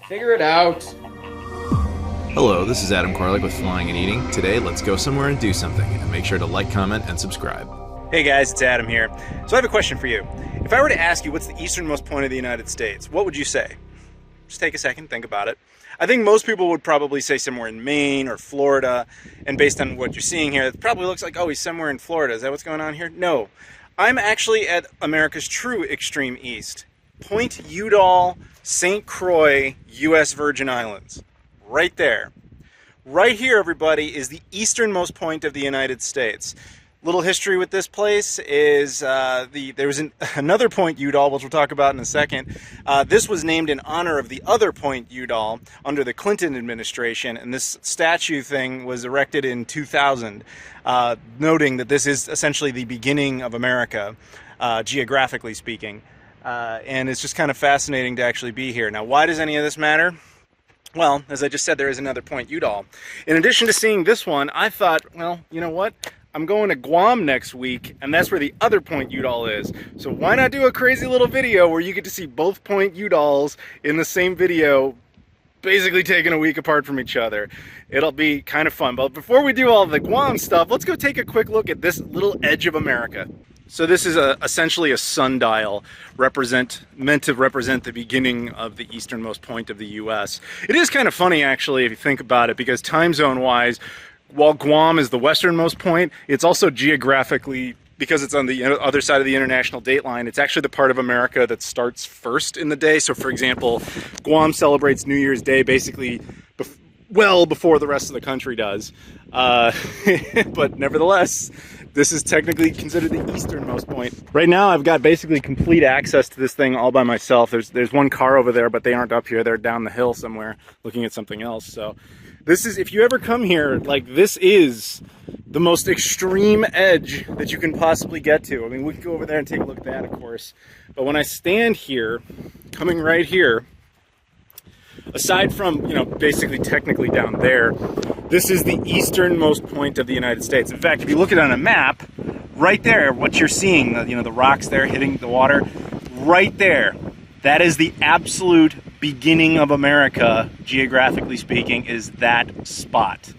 Figure it out. Hello, this is Adam Koralik with Flying and Eating. Today, let's go somewhere and do something, and make sure to like, comment, and subscribe. Hey guys, it's Adam here. So I have a question for you. If I were to ask you what's the easternmost point of the United States, what would you say? Just take a second, think about it. I think most people would probably say somewhere in Maine or Florida, and based on what you're seeing here, it probably looks like, oh, he's somewhere in Florida. Is that what's going on here? No. I'm actually at America's true extreme east. Point Udall, St. Croix, U.S. Virgin Islands. Right there. Right here, everybody, is the easternmost point of the United States. Little history with this place is there was another Point Udall, which we'll talk about in a second. This was named in honor of the other Point Udall under the Clinton administration, and this statue thing was erected in 2000, noting that this is essentially the beginning of America, geographically speaking. And it's just kind of fascinating to actually be here. Now, why does any of this matter? Well, as I just said, there is another Point Udall. In addition to seeing this one, I thought, well, you know what? I'm going to Guam next week, and that's where the other Point Udall is. So why not do a crazy little video where you get to see both Point Udalls in the same video, basically taken a week apart from each other. It'll be kind of fun. But before we do all the Guam stuff, let's go take a quick look at this little edge of America. So this is essentially a sundial meant to represent the beginning of the easternmost point of the U.S. It is kind of funny, actually, if you think about it, because time zone-wise, while Guam is the westernmost point, it's also geographically, because it's on the other side of the international date line, it's actually the part of America that starts first in the day. So, for example, Guam celebrates New Year's Day basically well before the rest of the country does. But nevertheless, this is technically considered the easternmost point. Right now, I've got basically complete access to this thing all by myself. There's one car over there, but they aren't up here. They're down the hill somewhere looking at something else. So this is, if you ever come here, like, this is the most extreme edge that you can possibly get to. I mean, we could go over there and take a look at that, of course. But when I stand here, coming right here, aside from, basically technically down there, this is the easternmost point of the United States. In fact, if you look at it on a map, right there, what you're seeing, the rocks there hitting the water, right there, that is the absolute beginning of America, geographically speaking, is that spot.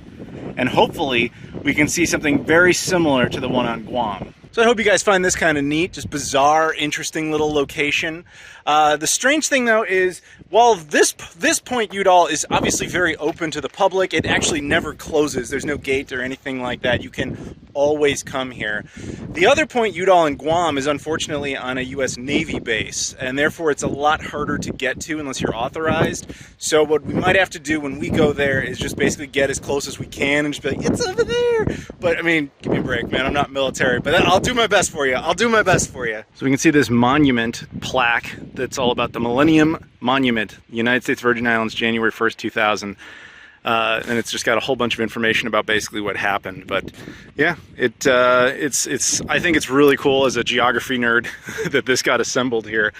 And hopefully, we can see something very similar to the one on Guam. So I hope you guys find this kind of neat, just bizarre, interesting little location. The strange thing, though, is while this Point Udall is obviously very open to the public, it actually never closes. There's no gate or anything like that. You can always come here. The other Point Udall in Guam is unfortunately on a U.S. Navy base, and therefore it's a lot harder to get to unless you're authorized. So what we might have to do when we go there is just basically get as close as we can and just be like, it's over there. But I mean, give me a break, man. I'm not military, but I'll do my best for you. I'll do my best for you. So we can see this monument plaque that's all about the Millennium Monument, United States Virgin Islands, January 1st, 2000. And it's just got a whole bunch of information about basically what happened. But yeah, I think it's really cool as a geography nerd that this got assembled here.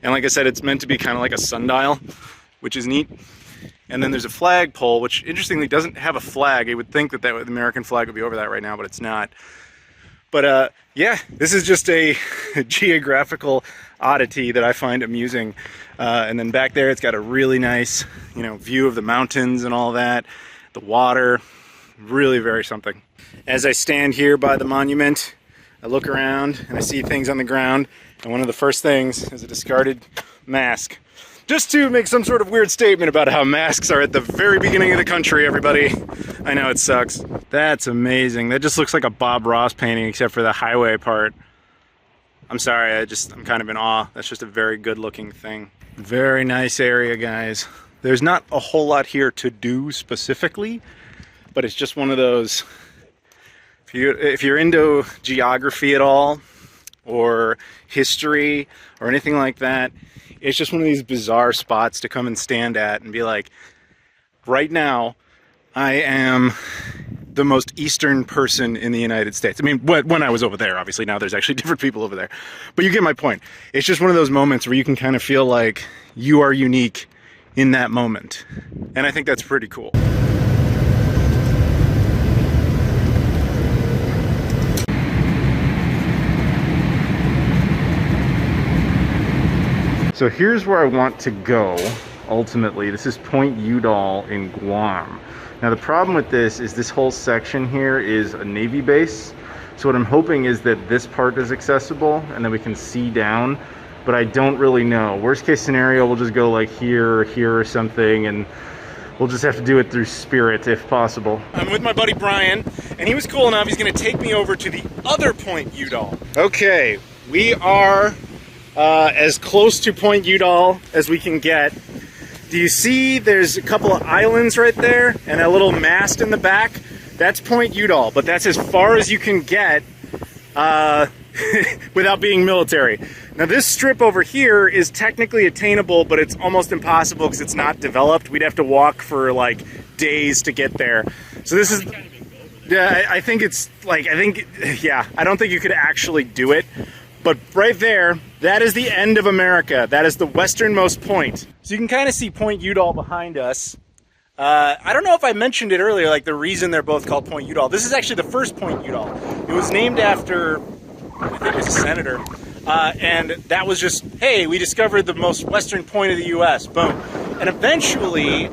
And like I said, it's meant to be kind of like a sundial, which is neat. And then there's a flagpole, which interestingly doesn't have a flag. You would think that the American flag would be over that right now, but it's not. But yeah, this is just a geographical oddity that I find amusing. And then back there, it's got a really nice, view of the mountains and all that, the water, really very something. As I stand here by the monument, I look around and I see things on the ground, and one of the first things is a discarded mask. Just to make some sort of weird statement about how masks are at the very beginning of the country, everybody. I know it sucks. That's amazing. That just looks like a Bob Ross painting, except for the highway part. I'm sorry, I'm kind of in awe. That's just a very good looking thing. Very nice area, guys. There's not a whole lot here to do specifically, but it's just one of those, if you're into geography at all, or history, or anything like that, it's just one of these bizarre spots to come and stand at and be like, right now, I am the most eastern person in the United States. I mean, when I was over there, obviously now there's actually different people over there. But you get my point. It's just one of those moments where you can kind of feel like you are unique in that moment. And I think that's pretty cool. So here's where I want to go ultimately. This is Point Udall in Guam. Now the problem with this is this whole section here is a Navy base. So what I'm hoping is that this part is accessible and then we can see down, but I don't really know. Worst case scenario, we'll just go like here or here or something, and we'll just have to do it through spirit if possible. I'm with my buddy Brian, and he was cool enough, he's gonna take me over to the other Point Udall. Okay, we are as close to Point Udall as we can get. Do you see there's a couple of islands right there and a little mast in the back? That's Point Udall, but that's as far as you can get without being military. Now this strip over here is technically attainable, but it's almost impossible because it's not developed. We'd have to walk for like days to get there. So this is, yeah, I think it's like, yeah, I don't think you could actually do it. But right there, that is the end of America. That is the westernmost point. So you can kind of see Point Udall behind us. I don't know if I mentioned it earlier, like the reason they're both called Point Udall. This is actually the first Point Udall. It was named after, I think it was a senator. And that was just, hey, we discovered the most western point of the U.S. Boom. And eventually,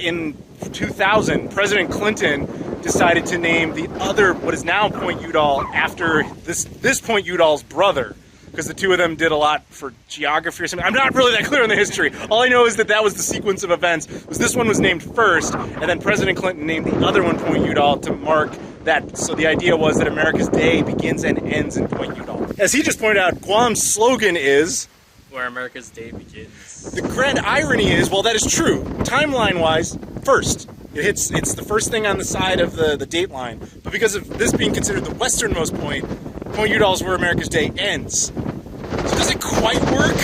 in 2000, President Clinton decided to name the other, what is now Point Udall, after this Point Udall's brother, because the two of them did a lot for geography or something. I'm not really that clear on the history. All I know is that that was the sequence of events. Was this one was named first, and then President Clinton named the other one Point Udall to mark that. So the idea was that America's day begins and ends in Point Udall. As he just pointed out, Guam's slogan is, where America's day begins. The grand irony is, well, that is true. Timeline-wise, first. It's the first thing on the side of the date line. But because of this being considered the westernmost point, Point Udall is where America's day ends. So it doesn't quite work,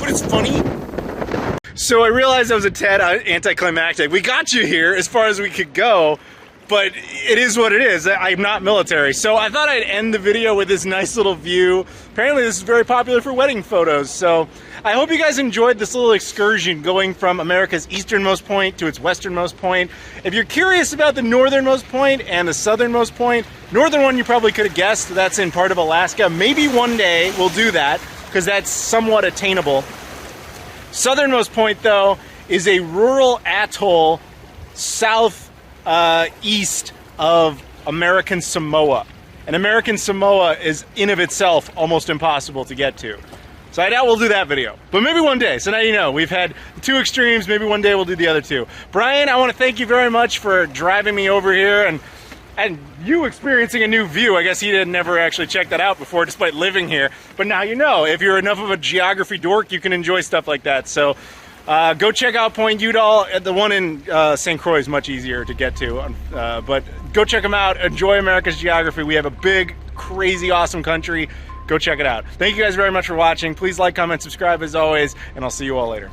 but it's funny. So I realized I was a tad anticlimactic. We got you here as far as we could go, but it is what it is. I'm not military. So I thought I'd end the video with this nice little view. Apparently this is very popular for wedding photos. So I hope you guys enjoyed this little excursion going from America's easternmost point to its westernmost point. If you're curious about the northernmost point and the southernmost point, northern one you probably could have guessed, that's in part of Alaska. Maybe one day we'll do that because that's somewhat attainable. Southernmost point though is a rural atoll southeast of American Samoa. And American Samoa is in of itself almost impossible to get to. So I doubt we'll do that video, but maybe one day. So now you know, we've had two extremes, maybe one day we'll do the other two. Brian, I want to thank you very much for driving me over here and you experiencing a new view. I guess he had never actually checked that out before despite living here, but now you know, if you're enough of a geography dork, you can enjoy stuff like that. So go check out Point Udall. The one in St. Croix is much easier to get to, but go check them out. Enjoy America's geography. We have a big, crazy, awesome country. Go check it out. Thank you guys very much for watching. Please like, comment, subscribe as always, and I'll see you all later.